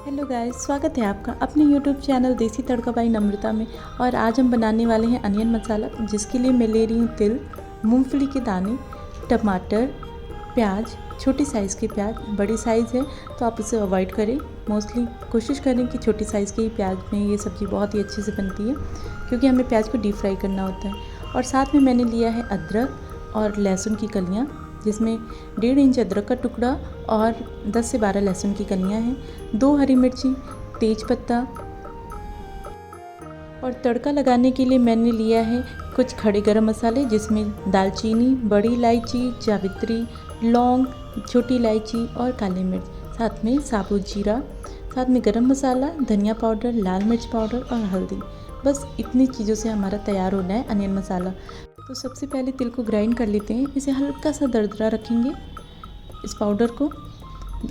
Hello guys, स्वागत है आपका अपने यूट्यूब चैनल देसी तड़का बाई नम्रता में। और आज हम बनाने वाले हैं अनियन मसाला, जिसके लिए मैं ले रही हूँ तिल, मूंगफली के दाने, टमाटर, प्याज, छोटी साइज़ के प्याज। बड़ी साइज़ है तो आप उसे अवॉइड करें। मोस्टली कोशिश करें कि छोटी साइज़ के ही प्याज में ये सब्ज़ी बहुत ही अच्छे से बनती है, क्योंकि हमें प्याज को डीप फ्राई करना होता है। और साथ में मैंने लिया है अदरक और लहसुन की कलियाँ, जिसमें 1.5 इंच अदरक का टुकड़ा और 10 से 12 लहसुन की कलियाँ हैं, 2 हरी मिर्ची, तेज पत्ता। और तड़का लगाने के लिए मैंने लिया है कुछ खड़े गरम मसाले, जिसमें दालचीनी, बड़ी इलायची, जावित्री, लौंग, छोटी इलायची और काली मिर्च, साथ में साबुत जीरा, साथ में गरम मसाला, धनिया पाउडर, लाल मिर्च पाउडर और हल्दी। बस इतनी चीज़ों से हमारा तैयार होना है अनियन मसाला। तो सबसे पहले तिल को ग्राइंड कर लेते हैं। इसे हल्का सा दरदरा रखेंगे। इस पाउडर को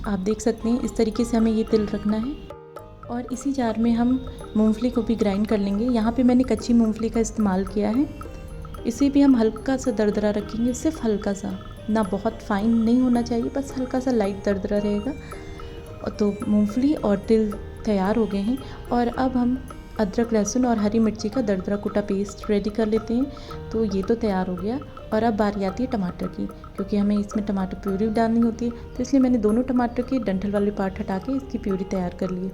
आप देख सकते हैं, इस तरीके से हमें ये तिल रखना है। और इसी जार में हम मूंगफली को भी ग्राइंड कर लेंगे। यहाँ पे मैंने कच्ची मूंगफली का इस्तेमाल किया है। इसे भी हम हल्का सा दरदरा रखेंगे, सिर्फ हल्का सा, ना बहुत फाइन नहीं होना चाहिए, बस हल्का सा लाइट दरदरा रहेगा। और तो मूंगफली और तिल तैयार हो गए हैं। और अब हम अदरक, लहसुन और हरी मिर्ची का दरदरा कुटा पेस्ट रेडी कर लेते हैं। तो ये तो तैयार हो गया। और अब बारी आती है टमाटर की, क्योंकि हमें इसमें टमाटर प्यूरी डालनी होती है, तो इसलिए मैंने दोनों टमाटर के डंठल वाले पार्ट हटा के इसकी प्यूरी तैयार कर ली है।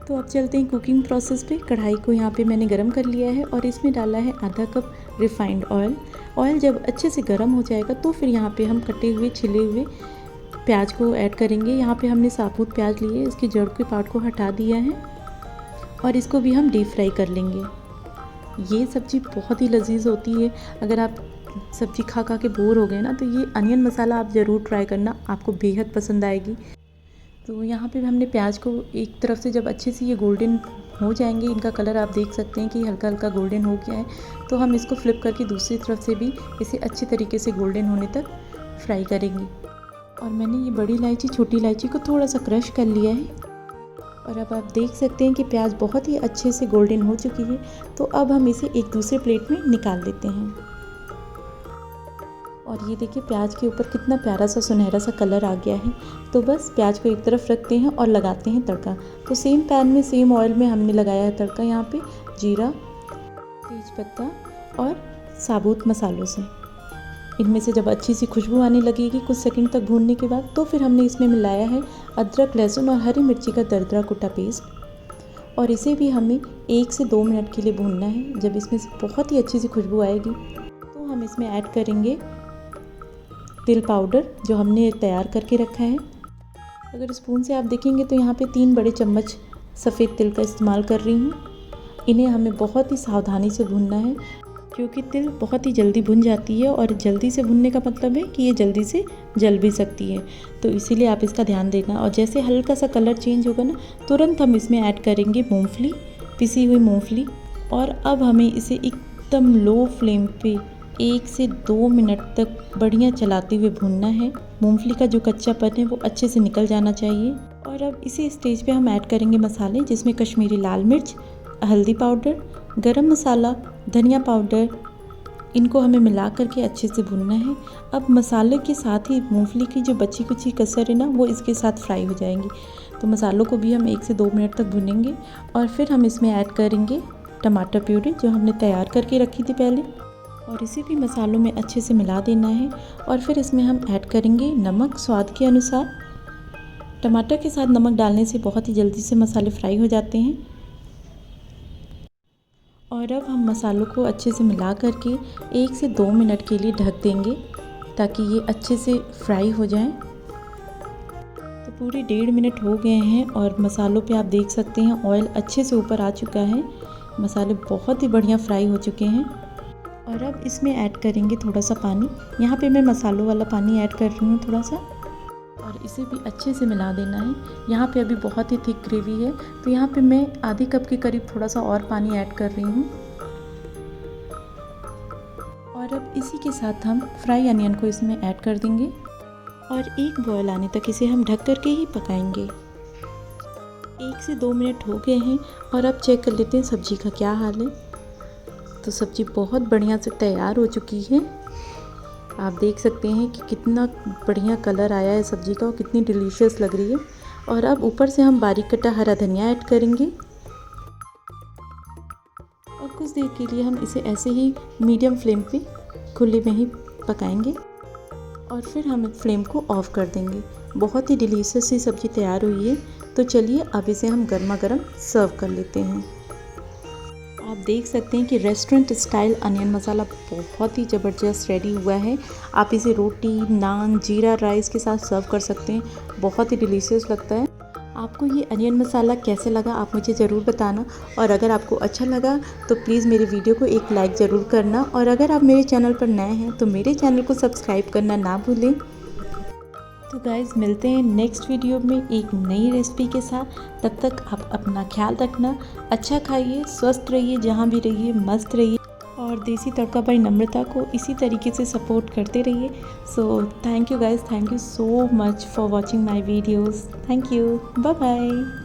तो अब चलते हैं कुकिंग प्रोसेस पे। कढ़ाई को यहाँ पे मैंने गरम कर लिया है और इसमें डाला है आधा कप रिफाइंड ऑयल। ऑयल जब अच्छे से गर्म हो जाएगा तो फिर यहाँ पे हम कटे हुए छिले हुए प्याज को ऐड करेंगे। यहाँ पे हमने साबुत प्याज लिए, इसकी जड़ के पार्ट को हटा दिया है और इसको भी हम डीप फ्राई कर लेंगे। ये सब्ज़ी बहुत ही लजीज होती है। अगर आप सब्ज़ी खा खा के बोर हो गए ना, तो ये अनियन मसाला आप ज़रूर ट्राई करना, आपको बेहद पसंद आएगी। तो यहाँ पे हमने प्याज को एक तरफ से जब अच्छे से ये गोल्डन हो जाएंगे, इनका कलर आप देख सकते हैं कि हल्का हल्का गोल्डन हो गया है, तो हम इसको फ्लिप करके दूसरी तरफ से भी इसे अच्छे तरीके से गोल्डन होने तक फ्राई करेंगे। और मैंने ये बड़ी इलायची, छोटी इलायची को थोड़ा सा क्रश कर लिया है। और अब आप देख सकते हैं कि प्याज बहुत ही अच्छे से गोल्डन हो चुकी है। तो अब हम इसे एक दूसरे प्लेट में निकाल लेते हैं। और ये देखिए प्याज के ऊपर कितना प्यारा सा सुनहरा सा कलर आ गया है। तो बस प्याज को एक तरफ रखते हैं और लगाते हैं तड़का। तो सेम पैन में, सेम ऑयल में हमने लगाया है तड़का। यहाँ पे जीरा, तेज पत्ता और साबुत मसालों से, इनमें से जब अच्छी सी खुशबू आने लगेगी कुछ सेकंड तक भूनने के बाद, तो फिर हमने इसमें मिलाया है अदरक, लहसुन और हरी मिर्ची का दरदरा कुटा पेस्ट। और इसे भी हमें 1 से 2 मिनट के लिए भूनना है। जब इसमें से बहुत ही अच्छी सी खुशबू आएगी तो हम इसमें ऐड करेंगे तिल पाउडर, जो हमने तैयार करके रखा है। अगर स्पून से आप देखेंगे तो यहाँ पे 3 बड़े चम्मच सफ़ेद तिल का इस्तेमाल कर रही हूँ। इन्हें हमें बहुत ही सावधानी से भूनना है, क्योंकि तिल बहुत ही जल्दी भुन जाती है। और जल्दी से भुनने का मतलब है कि ये जल्दी से जल भी सकती है, तो इसीलिए आप इसका ध्यान देना। और जैसे हल्का सा कलर चेंज होगा ना, तुरंत हम इसमें ऐड करेंगे मूंगफली, पिसी हुई मूंगफली। और अब हमें इसे एकदम लो फ्लेम पे 1 से 2 मिनट तक बढ़िया चलाते हुए भूनना है। मूंगफली का जो कच्चापन है वो अच्छे से निकल जाना चाहिए। और अब इसी स्टेज पे हम ऐड करेंगे मसाले, जिसमें कश्मीरी लाल मिर्च, हल्दी पाउडर, गरम मसाला, धनिया पाउडर। इनको हमें मिला करके अच्छे से भूनना है। अब मसाले के साथ ही मूंगफली की जो बची कुची कसर है ना, वो इसके साथ फ्राई हो जाएंगी। तो मसालों को भी हम 1 से 2 मिनट तक भूनेंगे। और फिर हम इसमें ऐड करेंगे टमाटर प्यूरी, जो हमने तैयार करके रखी थी पहले, और इसे भी मसालों में अच्छे से मिला देना है। और फिर इसमें हम ऐड करेंगे नमक स्वाद के अनुसार। टमाटर के साथ नमक डालने से बहुत ही जल्दी से मसाले फ्राई हो जाते हैं। और अब हम मसालों को अच्छे से मिला करके 1 से 2 मिनट के लिए ढक देंगे, ताकि ये अच्छे से फ्राई हो जाएं। तो पूरे 1.5 मिनट हो गए हैं और मसालों पे आप देख सकते हैं ऑयल अच्छे से ऊपर आ चुका है। मसाले बहुत ही बढ़िया फ्राई हो चुके हैं। और अब इसमें ऐड करेंगे थोड़ा सा पानी। यहाँ पे मैं मसालों वाला पानी ऐड कर रही हूँ थोड़ा सा, और इसे भी अच्छे से मिला देना है। यहाँ पे अभी बहुत ही थिक ग्रेवी है, तो यहाँ पे मैं आधी कप के करीब थोड़ा सा और पानी ऐड कर रही हूँ। और अब इसी के साथ हम फ्राई अनियन को इसमें ऐड कर देंगे और एक बॉयल आने तक इसे हम ढक करके ही पकाएंगे। 1 से 2 मिनट हो गए हैं और अब चेक कर लेते हैं सब्ज़ी का क्या हाल है। तो सब्ज़ी बहुत बढ़िया से तैयार हो चुकी है। आप देख सकते हैं कि कितना बढ़िया कलर आया है सब्ज़ी का और कितनी डिलीशियस लग रही है। और अब ऊपर से हम बारीक कटा हरा धनिया ऐड करेंगे और कुछ देर के लिए हम इसे ऐसे ही मीडियम फ्लेम पे खुले में ही पकाएंगे और फिर हम फ्लेम को ऑफ कर देंगे। बहुत ही डिलीशियस सी सब्ज़ी तैयार हुई है। तो चलिए अब इसे हम गर्मा गर्म सर्व कर लेते हैं। आप देख सकते हैं कि रेस्टोरेंट स्टाइल अनियन मसाला बहुत ही ज़बरदस्त रेडी हुआ है। आप इसे रोटी, नान, जीरा राइस के साथ सर्व कर सकते हैं। बहुत ही डिलीशियस लगता है। आपको ये अनियन मसाला कैसे लगा आप मुझे ज़रूर बताना, और अगर आपको अच्छा लगा तो प्लीज़ मेरे वीडियो को एक लाइक ज़रूर करना, और अगर आप मेरे चैनल पर नए हैं तो मेरे चैनल को सब्सक्राइब करना ना भूलें। तो गाइज़ मिलते हैं नेक्स्ट वीडियो में एक नई रेसिपी के साथ। तब तक आप अपना ख्याल रखना, अच्छा खाइए, स्वस्थ रहिए, जहाँ भी रहिए मस्त रहिए, और देसी तड़का बाई नम्रता को इसी तरीके से सपोर्ट करते रहिए। So thank you guys, thank you so much for watching my videos. Thank you, bye bye.